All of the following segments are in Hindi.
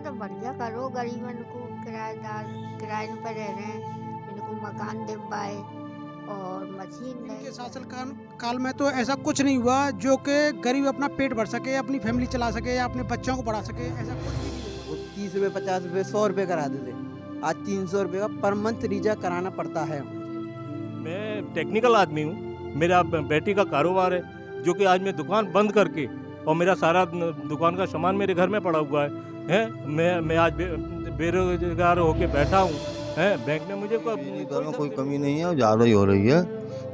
तो बढ़िया करो, गरीबन को किराएदार किराए पर रह रहे हैं, इनको मकान दिलवाए और मशीन इनके दे। शासन काल में तो ऐसा कुछ नहीं हुआ जो कि गरीब अपना पेट भर सके, अपनी फैमिली चला सके या अपने बच्चों को पढ़ा सके, ऐसा कुछ भी नहीं हुआ। वो 30 रुपये 50 रुपये 100 रुपये करा देते, आज 300 रुपये का पर मंथ रिचार्ज कराना पड़ता है। मैं टेक्निकल आदमी हूँ, मेरा बेटी का कारोबार है जो कि आज मैं दुकान बंद करके और मेरा सारा दुकान का सामान मेरे घर में पड़ा हुआ है मैं आज बेरोजगार होके बैठा हूँ। बैंक ने मुझे बिजली दर में कोई कमी नहीं है, ज़्यादा ही हो रही है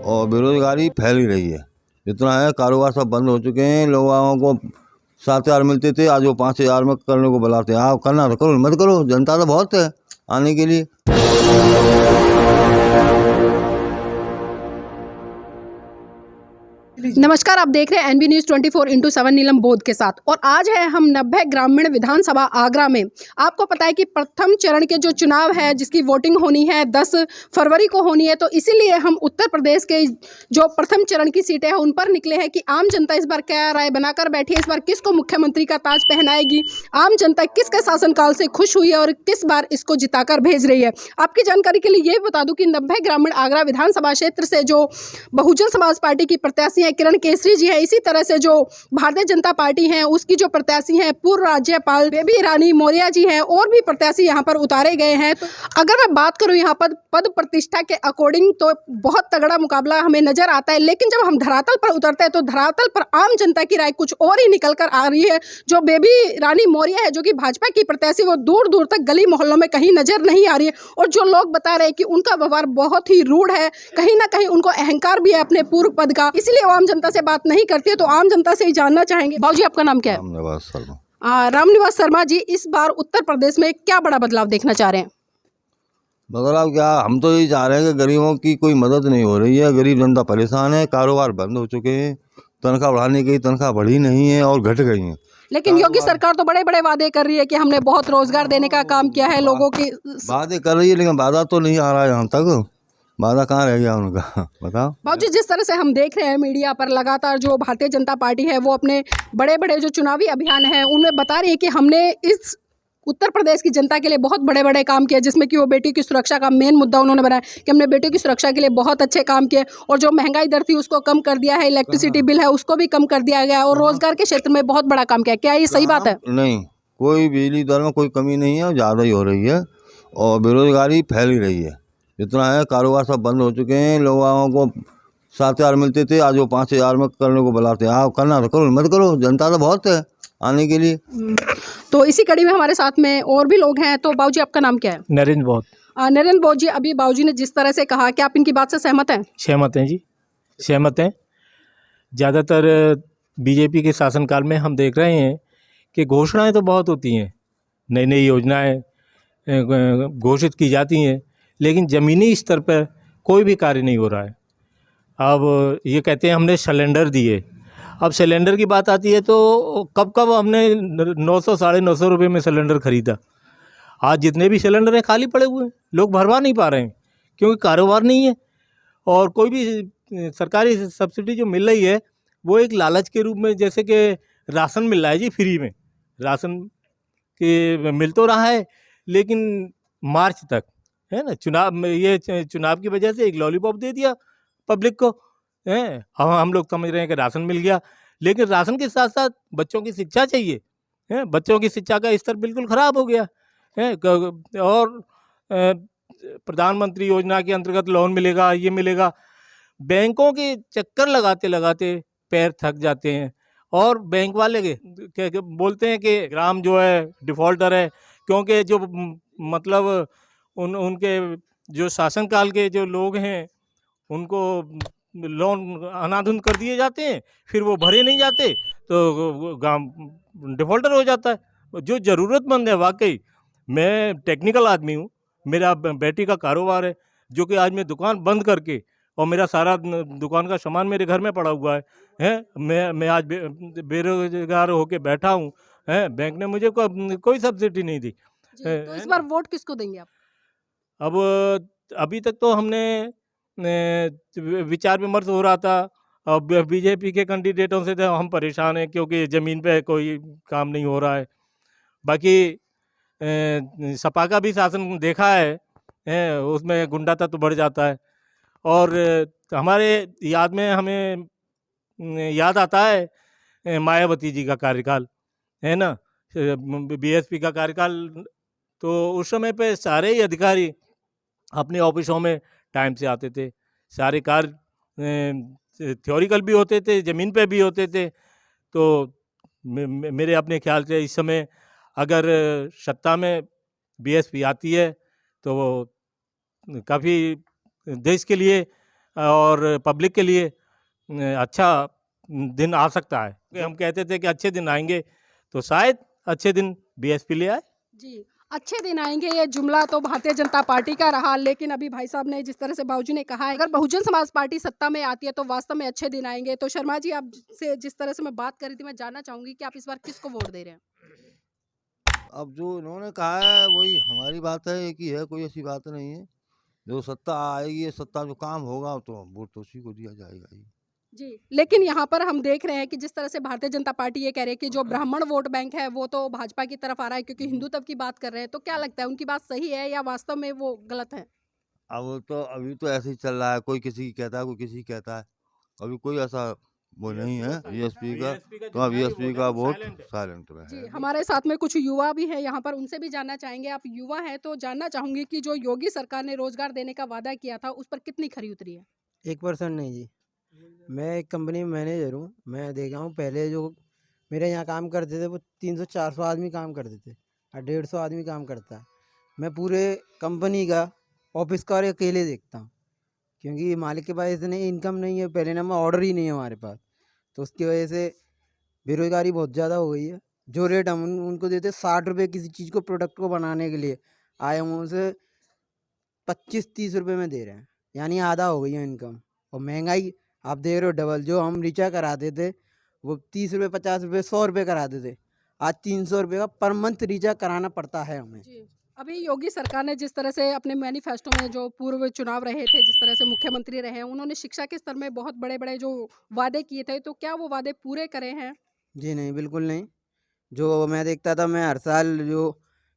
और बेरोजगारी फैल ही रही है। जितना है कारोबार सब बंद हो चुके हैं। लोगों को 7,000 मिलते थे, आज वो 5,000 में करने को बुलाते हैं। आप करना तो करो, मत करो, जनता तो बहुत है आने के लिए। नमस्कार, आप देख रहे हैं एनबी न्यूज़ 24/7 नीलम बोध के साथ। और आज है हम 90 ग्रामीण विधानसभा आगरा में। आपको पता है कि प्रथम चरण के जो चुनाव है जिसकी वोटिंग होनी है 10 फरवरी को होनी है, तो इसीलिए हम उत्तर प्रदेश के जो प्रथम चरण की सीटें हैं उन पर निकले हैं कि आम जनता इस बार क्या राय बनाकर बैठी है, इस बार किसको मुख्यमंत्री का ताज पहनाएगी, आम जनता किसके शासनकाल से खुश हुई है और किस बार इसको जिताकर भेज रही है। आपकी जानकारी के लिए ये बता दूं कि 90 ग्रामीण आगरा विधानसभा क्षेत्र से जो बहुजन समाज पार्टी की प्रत्याशी किरण केसरी जी है, इसी तरह से जो भारतीय जनता पार्टी है उसकी जो प्रत्याशी हैं पूर्व राज्यपाल बेबी रानी मौर्य जी हैं, और भी प्रत्याशी यहाँ पर उतारे गए हैं। तो अगर मैं बात करूँ यहाँ पर पद प्रतिष्ठा के अकॉर्डिंग तो बहुत तगड़ा मुकाबला हमें नजर आता है, लेकिन जब हम धरातल पर उतरते हैं तो धरातल पर आम जनता की राय कुछ और ही निकल कर आ रही है। जो बेबी रानी मौर्य है जो कि भाजपा की प्रत्याशी, वो दूर दूर तक गली मोहल्लों में कहीं नजर नहीं आ रही है, और जो लोग बता रहे हैं कि उनका व्यवहार बहुत ही रूढ़ है, कहीं ना कहीं उनको अहंकार भी है अपने पूर्व पद का, इसलिए वो आम जनता से बात नहीं करती है। तो आम जनता से ही जानना चाहेंगे। बाबूजी, आपका नाम क्या है? रामनिवास शर्मा। रामनिवास शर्मा जी, इस बार उत्तर प्रदेश में क्या बड़ा बदलाव देखना चाह रहे हैं? बदलाव क्या, हम तो यही चाह रहे हैं कि गरीबों की कोई मदद नहीं हो रही है। गरीब जनता परेशान है, कारोबार बंद हो चुके हैं, तनख्वाह बढ़ाने की तनख्वाह बढ़ी नहीं है और घट गई है। लेकिन योगी सरकार तो बड़े बड़े वादे कर रही है कि हमने बहुत रोजगार देने का काम किया है लोगों की। वादे कर रही है लेकिन वादा तो नहीं आ रहा है यहाँ तक। वादा कहाँ रह गया उनका, बताओ। बाबूजी, जिस तरह से हम देख रहे हैं मीडिया पर लगातार जो भारतीय जनता पार्टी है वो अपने बड़े बड़े जो चुनावी अभियान है उनमें बता रही है कि हमने इस उत्तर प्रदेश की जनता के लिए बहुत बड़े बड़े काम किए, जिसमें कि वो बेटी की सुरक्षा का मेन मुद्दा उन्होंने बनाया कि हमने बेटी की सुरक्षा के लिए बहुत अच्छे काम किए, और जो महंगाई दर थी उसको कम कर दिया है, इलेक्ट्रिसिटी बिल है उसको भी कम कर दिया गया है, और रोजगार के क्षेत्र में बहुत बड़ा काम किया। क्या ये सही बात है? नहीं, कोई बिजली दर में कोई कमी नहीं है, ज़्यादा ही हो रही है और बेरोजगारी फैल ही रही है। जितना है कारोबार सब बंद हो चुके हैं। लोगों को 7,000 मिलते थे, आज वो 5,000 में करने को बुलाते हैं। आप करना तो करो, मत करो, जनता तो बहुत है आने के लिए। तो इसी कड़ी में हमारे साथ में और भी लोग हैं। तो बाबूजी, आपका नाम क्या है? नरेंद्र बोध। नरेंद्र बोध जी, अभी बाबूजी ने जिस तरह से कहा, क्या आप इनकी बात से सहमत हैं? सहमत हैं जी, सहमत हैं। ज़्यादातर बीजेपी के शासनकाल में हम देख रहे हैं कि घोषणाएं तो बहुत होती हैं, नई नई योजनाएं घोषित की जाती हैं, लेकिन ज़मीनी स्तर पर कोई भी कार्य नहीं हो रहा है। अब ये कहते हैं हमने सिलेंडर दिए, अब सिलेंडर की बात आती है तो कब कब हमने 900 950 रुपये में सिलेंडर ख़रीदा। आज जितने भी सिलेंडर हैं खाली पड़े हुए हैं, लोग भरवा नहीं पा रहे हैं क्योंकि कारोबार नहीं है। और कोई भी सरकारी सब्सिडी जो मिल रही है वो एक लालच के रूप में, जैसे कि राशन मिल रहा है जी फ्री में, राशन के मिल तो रहा है लेकिन मार्च तक है ना। चुनाव में ये चुनाव की वजह से एक लॉलीपॉप दे दिया पब्लिक को, हैं। हम लोग समझ रहे हैं कि राशन मिल गया, लेकिन राशन के साथ साथ बच्चों की शिक्षा चाहिए, हैं। बच्चों की शिक्षा का स्तर बिल्कुल ख़राब हो गया है। और प्रधानमंत्री योजना के अंतर्गत लोन मिलेगा, ये मिलेगा, बैंकों के चक्कर लगाते लगाते पैर थक जाते हैं। और बैंक वाले के बोलते हैं कि ग्राम जो है डिफ़ॉल्टर है, क्योंकि जो मतलब उनके जो शासनकाल के जो लोग हैं उनको लोन अनाधुन कर दिए जाते हैं, फिर वो भरे नहीं जाते तो गांव डिफ़ॉल्टर हो जाता है। जो ज़रूरतमंद है, वाकई मैं टेक्निकल आदमी हूँ, मेरा बेटी का कारोबार है जो कि आज मैं दुकान बंद करके और मेरा सारा दुकान का सामान मेरे घर में पड़ा हुआ है। मैं आज बेरोजगार होके बैठा हूँ, हैं। बैंक ने मुझे कोई सब्सिडी नहीं दी। तो इस बार वोट किसको देंगे आप? अब अभी तक तो हमने विचार विमर्श हो रहा था। अब बीजेपी के कैंडिडेटों से तो हम परेशान हैं क्योंकि ज़मीन पे कोई काम नहीं हो रहा है। बाकी सपा का भी शासन देखा है, उसमें गुंडा तत्व बढ़ जाता है। और हमारे याद में हमें याद आता है मायावती जी का कार्यकाल, है ना, बीएसपी का कार्यकाल। तो उस समय पे सारे ही अधिकारी अपने ऑफिसों में टाइम से आते थे, सारे कार्य थ्योरिकल भी होते थे, ज़मीन पे भी होते थे। तो मेरे अपने ख्याल से इस समय अगर सत्ता में बीएसपी आती है तो वो काफ़ी देश के लिए और पब्लिक के लिए अच्छा दिन आ सकता है। हम कहते थे कि अच्छे दिन आएंगे, तो शायद अच्छे दिन बीएसपी ले आए। जी, अच्छे दिन आएंगे, ये जुमला तो भारतीय जनता पार्टी का रहा, लेकिन अभी भाई साहब ने जिस तरह से बाबूजी ने कहा है, अगर बहुजन समाज पार्टी सत्ता में आती है तो वास्तव में अच्छे दिन आएंगे। तो शर्मा जी, आप से जिस तरह से मैं बात कर रही थी, मैं जानना चाहूंगी कि आप इस बार किसको वोट दे रहे हैं? अब जो इन्होंने कहा है वही हमारी बात है, एक ही है, कोई ऐसी बात नहीं है। जो सत्ता आएगी, सत्ता जो काम होगा तो वोट तो उसी को दिया जाएगा ही। जी, लेकिन यहाँ पर हम देख रहे हैं कि जिस तरह से भारतीय जनता पार्टी ये कह रही है कि जो ब्राह्मण वोट बैंक है वो तो भाजपा की तरफ आ रहा है, क्योंकि हिंदुत्व की बात कर रहे हैं। तो क्या लगता है, उनकी बात सही है या वास्तव में वो गलत है? अब तो अभी तो ऐसे ही चल रहा है, कोई किसी की कहता है, कोई किसी की कहता है। अभी कोई ऐसा वो नहीं है बीएसपी का, तो बीएसपी का वोट साइलेंट में जी, है। हमारे साथ में कुछ युवा भी हैं यहाँ पर, उनसे भी जानना चाहेंगे। आप युवा हैं तो जानना चाहूंगी कि जो योगी सरकार ने रोजगार देने का वादा किया था, उस पर कितनी खरी उतरी है? 1% नहीं जी। मैं एक कंपनी में मैनेजर हूँ। मैं देखा हूँ पहले जो मेरे यहाँ काम करते थे वो 300-400 आदमी काम करते थे और 150 आदमी काम करता है। मैं पूरे कंपनी का ऑफिस का और अकेले देखता हूँ, क्योंकि मालिक के पास इतनी इनकम नहीं है, पहले नंबर ऑर्डर ही नहीं है हमारे पास। तो उसकी वजह से बेरोज़गारी बहुत ज़्यादा हो गई है। जो रेट हम उनको देते 60 रुपये किसी चीज़ को, प्रोडक्ट को बनाने के लिए, आए हम उनसे 25-30 रुपये में दे रहे हैं, यानी आधा हो गई है इनकम। और महंगाई आप देख रहे हो डबल। जो हम रिचार्ज कराते थे वो 30 रुपये, 50 रुपये, 100 रुपये कराते थे, आज 300 रुपये का पर मंथ रिचार्ज कराना पड़ता है हमें। जी, अभी योगी सरकार ने जिस तरह से अपने मैनिफेस्टो में, जो पूर्व चुनाव रहे थे, जिस तरह से मुख्यमंत्री रहे हैं, उन्होंने शिक्षा के स्तर में बहुत बड़े बड़े जो वादे किए थे, तो क्या वो वादे पूरे करे हैं? जी नहीं, बिल्कुल नहीं। जो मैं देखता था, मैं हर साल जो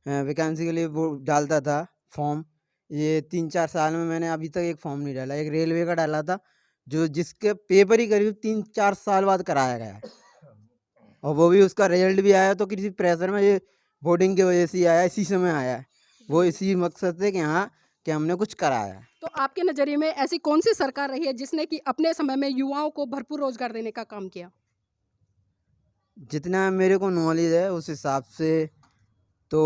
वैकेंसी के लिए वो डालता था फॉर्म, ये 3-4 साल में मैंने अभी तक एक फॉर्म नहीं डाला। एक रेलवे का डाला था, जो जिसके पेपर ही करीब 3-4 साल बाद कराया गया है, और वो भी उसका रिजल्ट भी आया तो किसी प्रेशर में, ये वोटिंग की वजह से ही आया, इसी समय आया है। वो इसी मकसद से कि हाँ, कि हमने कुछ कराया है। तो आपके नज़रिए में ऐसी कौन सी सरकार रही है जिसने कि अपने समय में युवाओं को भरपूर रोजगार देने का काम किया? जितना मेरे को नॉलेज है उस हिसाब से तो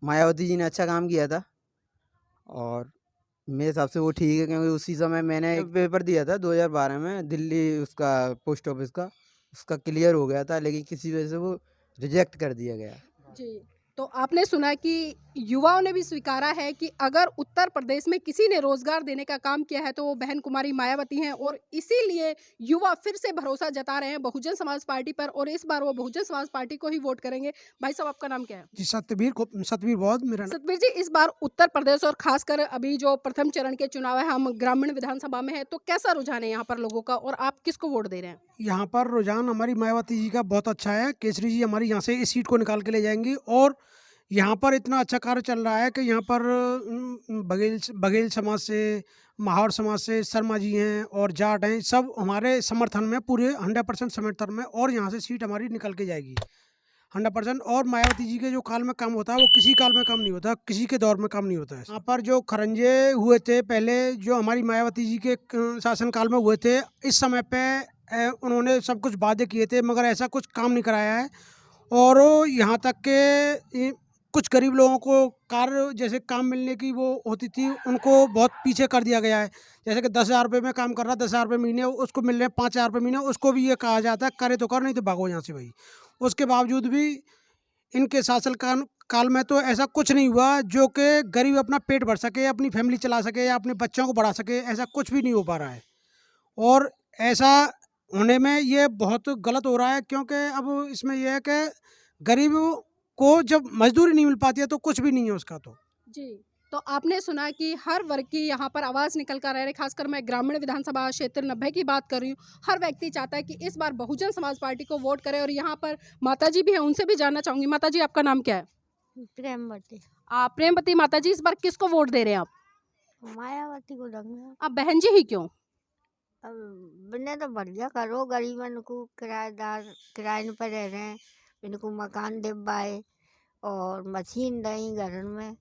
मायावती जी ने अच्छा काम किया था, और मेरे हिसाब से वो ठीक है, क्योंकि उसी समय मैंने एक पेपर दिया था 2012 में दिल्ली, उसका पोस्ट ऑफिस का, उसका क्लियर हो गया था, लेकिन किसी वजह से वो रिजेक्ट कर दिया गया। जी, तो आपने सुना कि युवाओं ने भी स्वीकारा है कि अगर उत्तर प्रदेश में किसी ने रोजगार देने का काम किया है तो वो बहन कुमारी मायावती हैं, और इसीलिए युवा फिर से भरोसा जता रहे हैं बहुजन समाज पार्टी पर, और इस बार वो बहुजन समाज पार्टी को ही वोट करेंगे। भाई साहब, आपका नाम क्या है? जी, सतवीर बहुत मेरा नाम। सतबीर जी, इस बार उत्तर प्रदेश और खासकर अभी जो प्रथम चरण के चुनाव है, हम ग्रामीण विधानसभा में है, तो कैसा रुझान है यहाँ पर लोगों का, और आप किसको वोट दे रहे हैं? यहाँ पर रुझान हमारी मायावती जी का बहुत अच्छा है। केसरी जी हमारी यहाँ से इस सीट को निकाल के ले जाएंगी, और यहाँ पर इतना अच्छा कार्य चल रहा है कि यहाँ पर बघेल समाज से, माहौर समाज से शर्मा जी हैं और जाट हैं, सब हमारे समर्थन में, पूरे 100% समर्थन में, और यहाँ से सीट हमारी निकल के जाएगी 100%। और मायावती जी के जो काल में काम होता है वो किसी काल में काम नहीं होता, किसी के दौर में काम नहीं होता है। यहाँ पर जो खरंजे हुए थे पहले, जो हमारी मायावती जी के शासनकाल में हुए थे, इस समय पे उन्होंने सब कुछ वादे किए थे, मगर ऐसा कुछ काम नहीं कराया है। और यहाँ तक के कुछ गरीब लोगों को कार्य, जैसे काम मिलने की वो होती थी, उनको बहुत पीछे कर दिया गया है। जैसे कि 10,000 रुपये में काम कर रहा है, 10,000 रुपये महीने, उसको मिल रहे हैं 5,000 रुपये महीने, उसको भी ये कहा जाता है करे तो कर, नहीं तो भागो यहाँ से भाई। उसके बावजूद भी इनके शासन काल में तो ऐसा कुछ नहीं हुआ जो कि गरीब अपना पेट भर सके, अपनी फैमिली चला सके या अपने बच्चों को पढ़ा सके, ऐसा कुछ भी नहीं हो पा रहा है। और ऐसा होने में ये बहुत गलत हो रहा है, क्योंकि अब इसमें यह है कि गरीब को जब मजदूरी नहीं मिल पाती है तो कुछ भी नहीं है उसका। तो जी, तो आपने सुना कि हर वर्ग की यहाँ पर आवाज़ निकल कर रह रही, खासकर मैं ग्रामीण विधानसभा क्षेत्र 90 की बात कर रही हूँ। हर व्यक्ति चाहता है कि इस बार बहुजन समाज पार्टी को वोट करे, और यहाँ पर माता जी भी हैं, उनसे भी जानना चाहूँगी। माता जी, आपका नाम क्या है? प्रेमवती आप प्रेमवती माता जी, इस बार किसको वोट दे रहे हैं आप? मायावती को देंगे। आप बहन जी ही क्यों? अब बिना तो बढ़िया करो, गरीबन को किराएदार किराए पे रह रहे हैं, इनको मकान दिलवाए और मशीन दई घर में,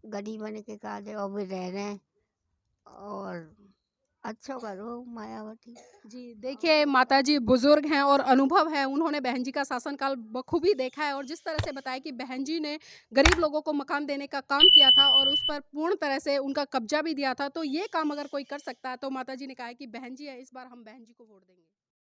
गरीबन के काजे और भी रह रहे हैं, और अच्छा करो मायावती। जी, देखिए माता जी बुजुर्ग हैं और अनुभव है, उन्होंने बहन जी का शासनकाल बखूबी देखा है और जिस तरह से बताया कि बहन जी ने गरीब लोगों को मकान देने का काम किया था और उस पर पूर्ण तरह से उनका कब्जा भी दिया था, तो ये काम अगर कोई कर सकता है तो माता जी ने कहा है कि बहन जी है, इस बार हम बहन जी को वोट देंगे।